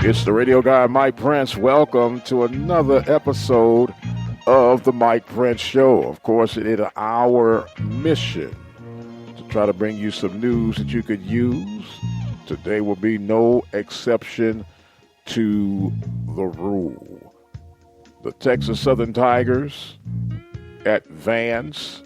It's the radio guy, Mike Prince. Welcome to another episode of the Mike Prince Show. Of course, it is our mission to try to bring you some news that you could use. Today will be no exception to the rule. The Texas Southern Tigers advance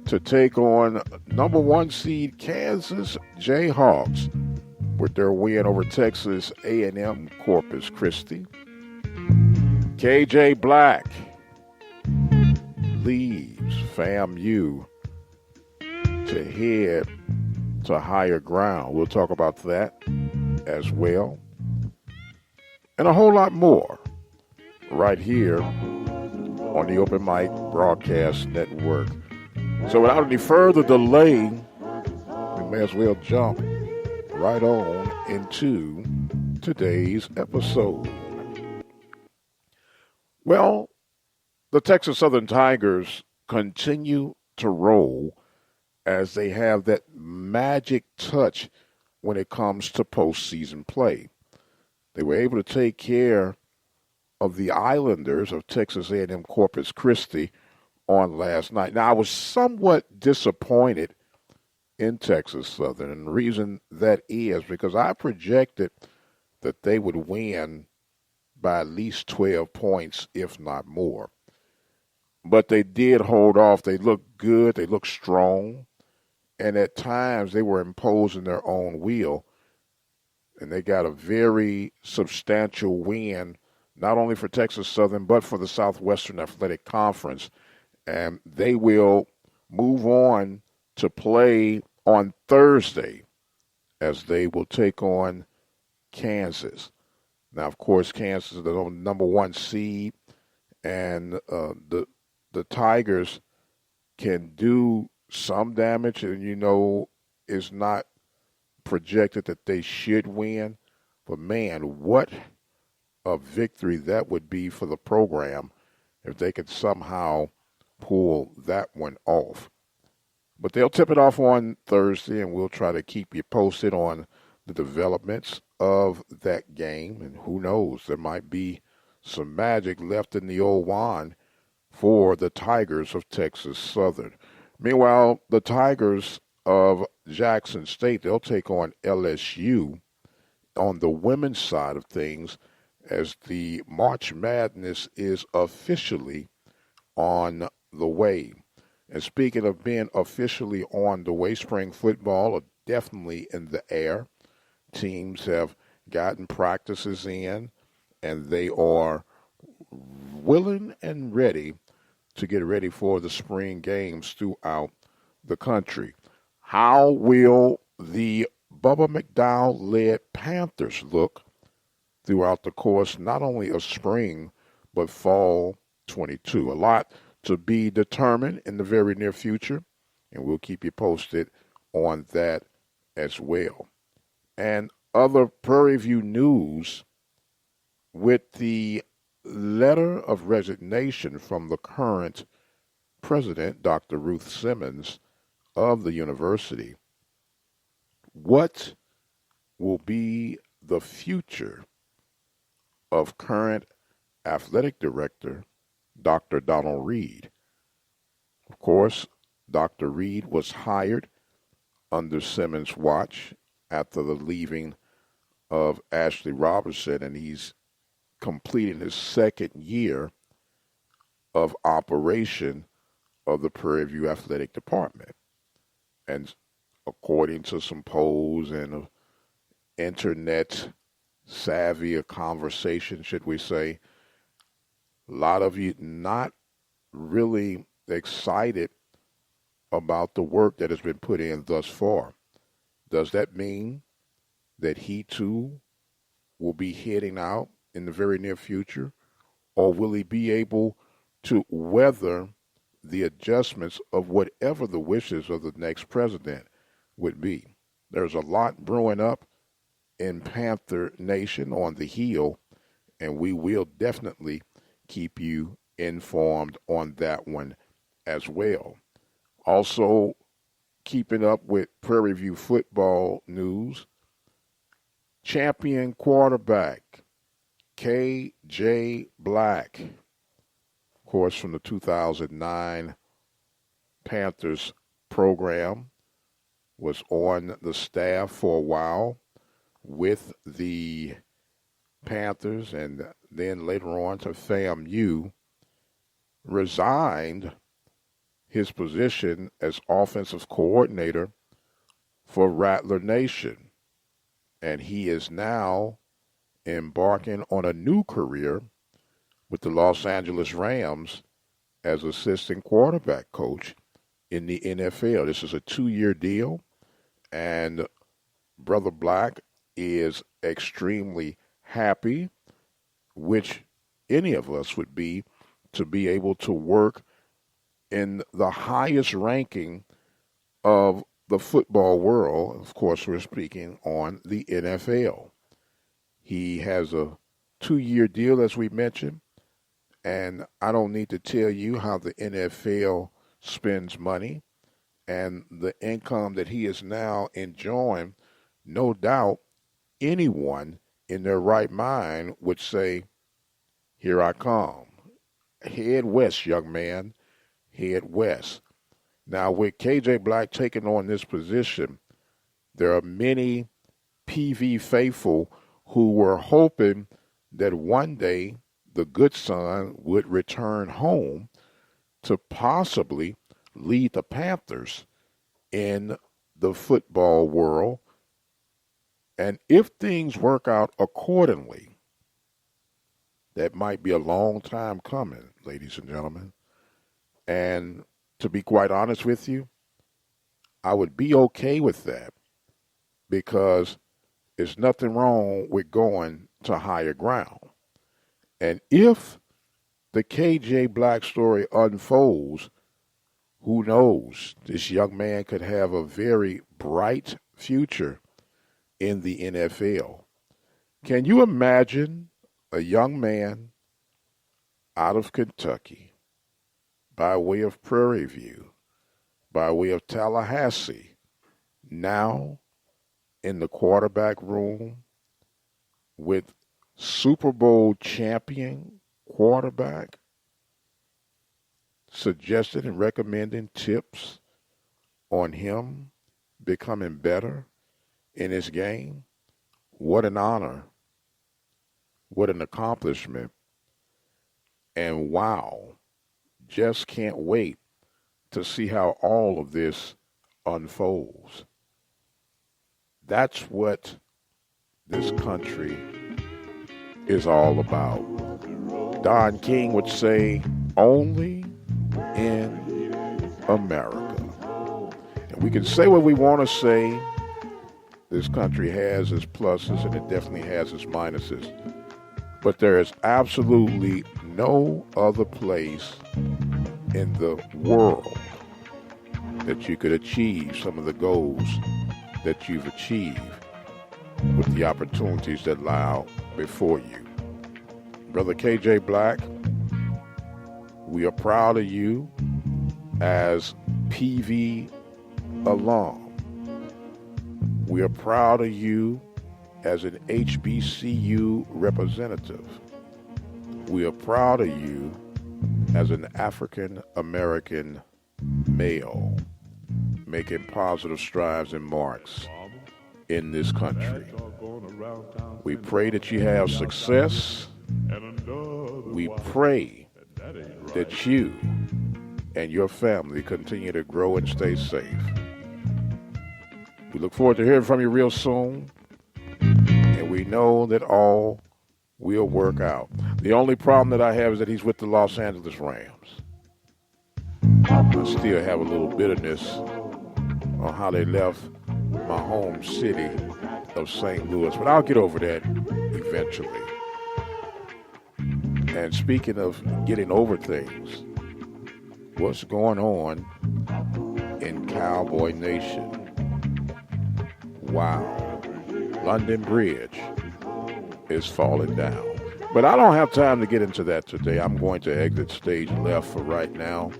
to take on number one seed Kansas Jayhawks with their win over Texas A&M Corpus Christi. KJ Black leaves FAMU to head to higher ground. We'll talk about that as well. And a whole lot more right here on the Open Mic Broadcast Network. So without any further delay, we may as well jump right on into today's episode. Well, the Texas Southern Tigers continue to roll as they have that magic touch when it comes to postseason play. They were able to take care of the Islanders of Texas A&M Corpus Christi on last night. Now, I was somewhat disappointed in Texas Southern, and the reason that is because I projected that they would win by at least 12 points, if not more. But they did hold off. They looked good. They looked strong. And at times, they were imposing their own will. And they got a very substantial win, not only for Texas Southern, but for the Southwestern Athletic Conference. And they will move on to play on Thursday as they will take on Kansas. Now, of course, Kansas is the number one seed, and the Tigers can do some damage, and it's not projected that they should win. But, man, what a victory that would be for the program if they could somehow pull that one off. But they'll tip it off on Thursday, and we'll try to keep you posted on the developments of that game. And who knows, there might be some magic left in the old wand for the Tigers of Texas Southern. Meanwhile, the Tigers of Jackson State, they'll take on LSU on the women's side of things as the March Madness is officially on the way. And speaking of being officially on the way, spring football are definitely in the air. Teams have gotten practices in, and they are willing and ready to get ready for the spring games throughout the country. How will the Bubba McDowell-led Panthers look throughout the course, not only of spring, but fall 22? A lot to be determined in the very near future, and we'll keep you posted on that as well. And other Prairie View news, with the letter of resignation from the current president, Dr. Ruth Simmons of the university, what will be the future of current athletic director Dr. Donald Reed? Of course, Dr. Reed was hired under Simmons' watch after the leaving of Ashley Robertson, and he's completing his second year of operation of the Prairie View Athletic Department. And according to some polls and internet savvy, a conversation, should we say, a lot of you not really excited about the work that has been put in thus far. Does that mean that he too will be heading out in the very near future? Or will he be able to weather the adjustments of whatever the wishes of the next president would be? There's a lot brewing up in Panther Nation on the Hill, and we will definitely keep you informed on that one as well. Also, keeping up with Prairie View football news, champion quarterback K.J. Black, of course, from the 2009 Panthers program, was on the staff for a while with the Panthers and then later on to FAMU, resigned his position as offensive coordinator for Rattler Nation. And he is now embarking on a new career with the Los Angeles Rams as assistant quarterback coach in the NFL. This is a 2-year deal, and Brother Black is extremely happy, which any of us would be, to be able to work in the highest ranking of the football world. Of course, we're speaking on the NFL. He has a 2-year deal, as we mentioned, and I don't need to tell you how the NFL spends money and the income that he is now enjoying. No doubt anyone in their right mind would say, here I come. Head west, young man. Head west. Now, with K.J. Black taking on this position, there are many PV faithful who were hoping that one day the good son would return home to possibly lead the Panthers in the football world. And if things work out accordingly, that might be a long time coming, ladies and gentlemen. And to be quite honest with you, I would be okay with that, because there's nothing wrong with going to higher ground. And if the K.J. Black story unfolds, who knows? This young man could have a very bright future in the NFL. Can you imagine a young man out of Kentucky, by way of Prairie View, by way of Tallahassee, now in the quarterback room with Super Bowl champion quarterback, suggesting and recommending tips on him becoming better in his game? What an honor. What an accomplishment. And wow, just can't wait to see how all of this unfolds. That's what this country is all about. Don King would say, only in America. And we can say what we want to say. This country has its pluses and it definitely has its minuses. But there is absolutely no other place in the world that you could achieve some of the goals that you've achieved with the opportunities that lie out before you. Brother K.J. Black, we are proud of you as PV alum. We are proud of you as an HBCU representative. We are proud of you as an African American male making positive strides and marks in this country. We pray that you have success. We pray that you and your family continue to grow and stay safe. We look forward to hearing from you real soon, and we know that all will work out. The only problem that I have is that he's with the Los Angeles Rams. I still have a little bitterness on how they left my home city of St. Louis, but I'll get over that eventually. And speaking of getting over things, what's going on in Cowboy Nation? Wow. London Bridge is falling down. But I don't have time to get into that today. I'm going to exit stage left for right now.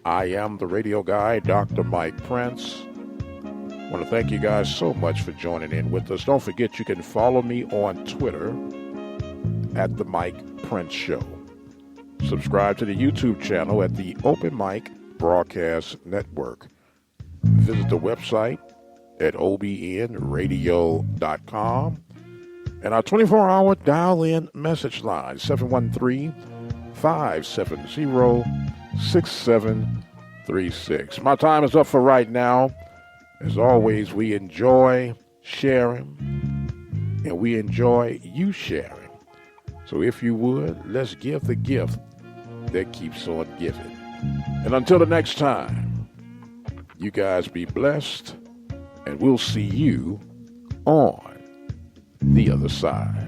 I am the radio guy, Dr. Mike Prince. I want to thank you guys so much for joining in with us. Don't forget you can follow me on Twitter at the Mike Prince Show. Subscribe to the YouTube channel at the Open Mic Broadcast Network. Visit the website at obnradio.com and our 24-hour dial-in message line, 713-570-6736. My time is up for right now. As always, we enjoy sharing, and we enjoy you sharing. So if you would, let's give the gift that keeps on giving. And until the next time, you guys be blessed, and we'll see you on the other side.